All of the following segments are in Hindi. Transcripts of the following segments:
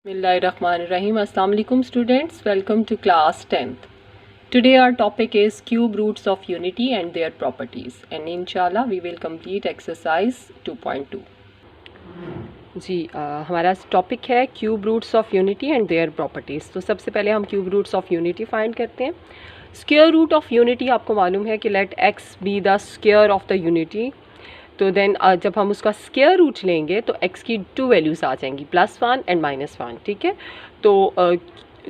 Bismillahirrahmanirrahim. Assalamu alaikum students. Welcome to class 10th. Today our topic is cube roots of unity and their properties, and inshallah we will complete exercise 2.2. जी हमारा टॉपिक है cube roots of unity and their properties. तो सबसे पहले हम cube roots of unity find करते हैं। स्क्वायर रूट ऑफ यूनिटी आपको मालूम है कि let x be the square of the unity. तो देन जब हम उसका स्क्वायर रूट लेंगे तो x की 2 वैल्यूज़ आ जाएंगी, +1 एंड -1। ठीक है, तो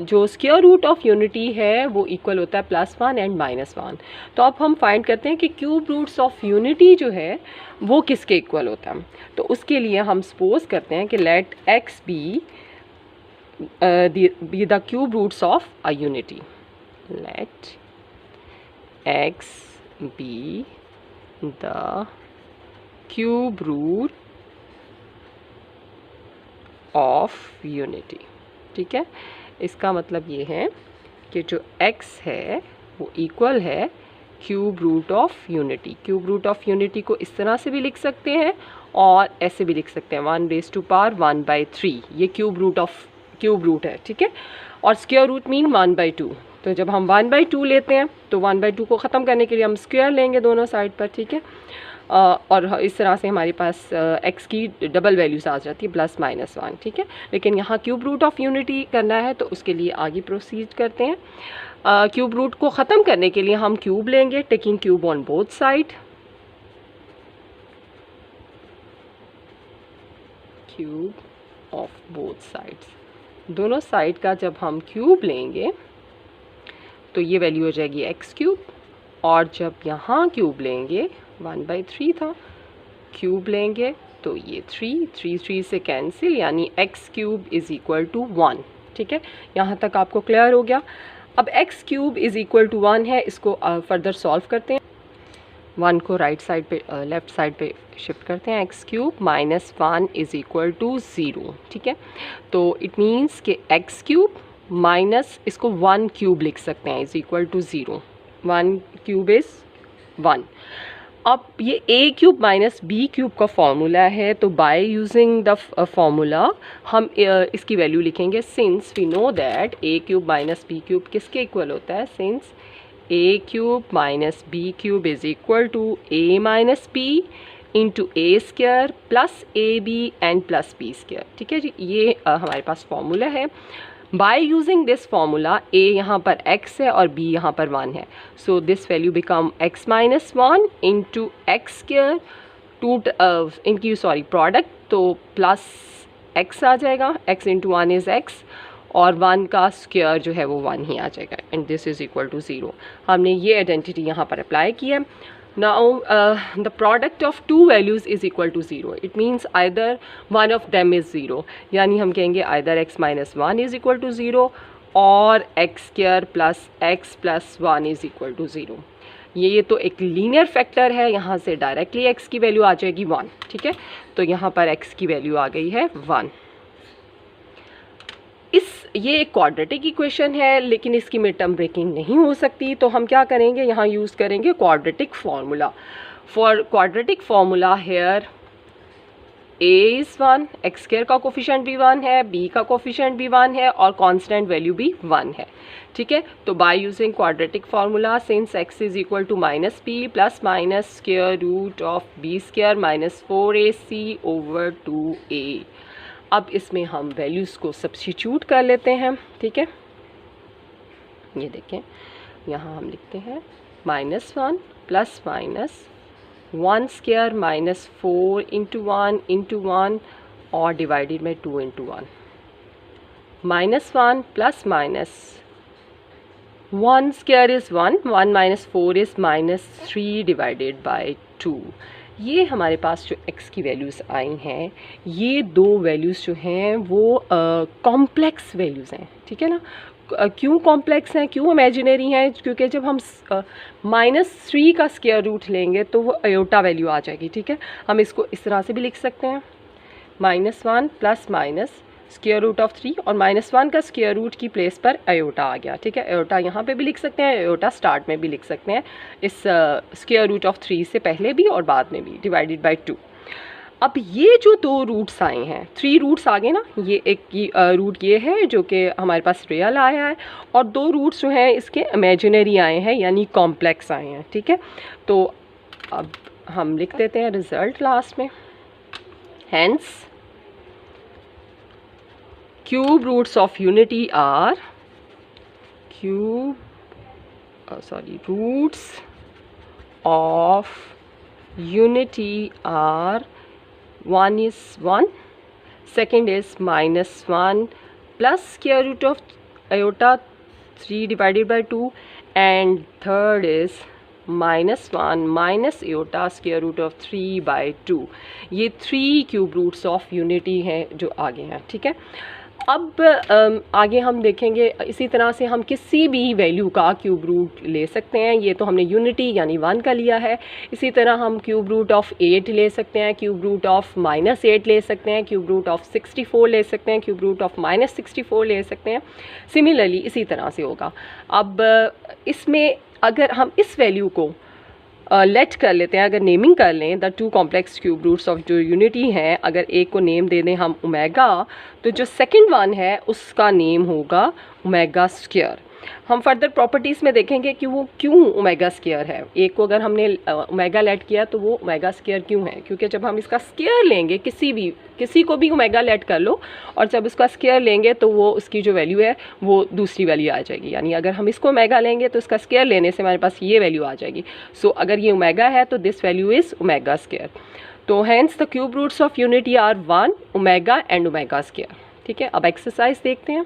जो स्क्वायर रूट ऑफ यूनिटी है वो इक्वल होता है +1 एंड -1। तो अब हम फाइंड करते हैं कि क्यूब रूट्स ऑफ यूनिटी जो है वो किसके इक्वल होता है। तो उसके लिए हम सपोज करते हैं कि let x be the cube roots of a unity. Let x be the cube root of unity. ठीक है, इसका मतलब ये है कि जो x है वो इक्वल है cube root of unity. Cube root of unity को इस तरह से भी लिख सकते हैं और ऐसे भी लिख सकते हैं 1⁻1/3। ये क्यूब रूट है। ठीक है, और स्क्वायर रूट मीन 1/2। तो जब हम 1/2 लेते हैं तो 1/2 को ख़त्म करने के लिए हम स्क्वायर लेंगे दोनों साइड पर। ठीक है, और इस तरह से हमारे पास x की डबल वैल्यूज़ आ जाती है +-1। ठीक है, लेकिन यहाँ क्यूब रूट ऑफ यूनिटी करना है तो उसके लिए आगे प्रोसीड करते हैं। क्यूब रूट को ख़त्म करने के लिए हम क्यूब लेंगे, taking cube on both side. Cube of both sides, दोनों साइड का जब हम क्यूब लेंगे तो ये वैल्यू हो जाएगी x3। और जब यहाँ क्यूब लेंगे 1/3 था, क्यूब लेंगे तो ये 3 से कैंसिल, यानी x³ इज़ इक्वल टू 1। ठीक है, यहाँ तक आपको क्लियर हो गया। अब x³ इज़ इक्वल टू 1 है, इसको फर्दर सॉल्व करते हैं। 1 को राइट साइड पे लेफ़्ट साइड पे शिफ्ट करते हैं। x³ -1 is equal to 0। ठीक है, तो इट मीन्स कि x³ माइनस इसको 1³ लिख सकते हैं इज़ इक्वल टू 0। 1³ इज़ 1। अब ये a³ माइनस b³ का फॉर्मूला है, तो बाय यूजिंग द फॉर्मूला हम इसकी वैल्यू लिखेंगे। Since we know that a³ minus b³ किसके इक्वल होता है, since a³ minus b³ is equal to a minus b into a² plus ab and plus b²। ठीक है जी, ये हमारे पास फॉर्मूला है। By using this formula a यहाँ पर x है और b यहाँ पर 1 है, so this value become x minus 1 into x², इनकी प्रोडक्ट, तो प्लस x आ जाएगा। x इंटू 1 इज़ x और 1 का स्क्वायर जो है वो 1 ही आ जाएगा, and this is equal to 0। हमने ये आइडेंटिटी यहाँ पर अप्लाई की है। Now the product of two values is equal to 0. It means either one of them is 0. यानी हम कहेंगे either x minus 1 is equal to 0 और x² plus x plus 1 is equal to 0। ये तो एक लीनियर फैक्टर है, यहाँ से डायरेक्टली x की वैल्यू आ जाएगी 1। ठीक है, तो यहाँ पर x की वैल्यू आ गई है 1। ये एक क्वाड्रेटिक इक्वेशन है, लेकिन इसकी मिड टर्म ब्रेकिंग नहीं हो सकती, तो हम क्या करेंगे, यहाँ यूज़ करेंगे quadratic formula. For quadratic formula here a is 1, x² का कोफिशिएंट भी 1 है, b का कोफिशिएंट भी 1 है और कांस्टेंट वैल्यू भी 1 है। ठीक है, तो by using quadratic formula, since x is equal to -b plus minus square root of b² minus 4ac over 2a। अब इसमें हम वैल्यूज़ को सब्स्टिट्यूट कर लेते हैं। ठीक है, ये देखें, यहाँ हम लिखते हैं -1 प्लस माइनस 1² माइनस 4 इंटू 1 और divided by 2 into 1। -1 plus minus 1² is 1 minus 4 is -3 divided by 2। ये हमारे पास जो x की वैल्यूज़ आई हैं, ये दो वैल्यूज़ जो हैं वो कॉम्प्लेक्स वैल्यूज़ हैं। ठीक है ना, क्यों कॉम्प्लेक्स हैं, क्यों इमेजिनरी हैं, क्योंकि जब हम -3 का स्क्वायर रूट लेंगे तो वो अयोटा वैल्यू आ जाएगी। ठीक है, हम इसको इस तरह से भी लिख सकते हैं, -1 plus minus square root of 3 और -1 का स्क्वायर रूट की प्लेस पर अयोटा आ गया। ठीक है, अयोटा यहाँ पे भी लिख सकते हैं, अयोटा स्टार्ट में भी लिख सकते हैं, इस स्क्वायर रूट ऑफ 3 से पहले भी और बाद में भी, डिवाइडेड बाई 2। अब ये जो दो रूट्स आए हैं, 3 रूट्स आ गए ना, ये एक रूट ये है जो कि हमारे पास रियल आया है, और 2 रूट्स जो हैं इसके इमेजिनरी आए हैं यानी कॉम्प्लेक्स आए हैं, ठीक है। तो अब हम लिख देते हैं रिजल्ट लास्ट में। Hence cube roots of unity are roots of unity are 1 is 1, second is -1 plus square root of iota 3 divided by 2, and third is -1 minus iota square root of 3 by 2। ये 3 क्यूब रूट्स ऑफ यूनिटी हैं जो आगे हैं, ठीक है। अब आगे हम देखेंगे इसी तरह से हम किसी भी वैल्यू का क्यूब रूट ले सकते हैं। ये तो हमने यूनिटी यानी 1 का लिया है। इसी तरह हम क्यूब रूट ऑफ 8 ले सकते हैं, क्यूब रूट ऑफ -8 ले सकते हैं, क्यूब रूट ऑफ 64 ले सकते हैं, क्यूब रूट ऑफ -64 ले सकते हैं। सिमिलरली इसी तरह से होगा। अब इसमें अगर हम इस वैल्यू को लेट कर लेते हैं, अगर नेमिंग कर लें the 2 complex cube roots of जो यूनिटी हैं, अगर एक को नेम दे दें हम ओमेगा, तो जो सेकंड वन है उसका नेम होगा ओमेगा स्क्वायर। हम फर्दर प्रॉपर्टीज़ में देखेंगे कि वो क्यों ओमेगा स्क्वायर है। एक को अगर हमने ओमेगा लेट किया तो वो ओमेगा स्क्वायर क्यों है, क्योंकि जब हम इसका स्क्वायर लेंगे किसी को भी ओमेगा लेट कर लो, और जब उसका स्क्वायर लेंगे तो वो उसकी जो वैल्यू है वो दूसरी वैल्यू आ जाएगी। यानी अगर हम इसको ओमेगा लेंगे तो इसका स्क्वायर लेने से हमारे पास ये वैल्यू आ जाएगी। सो अगर ये ओमेगा है तो this value is omega square. तो hence the cube roots of unity are 1, omega and omega square, ठीक है। अब एक्सरसाइज देखते हैं।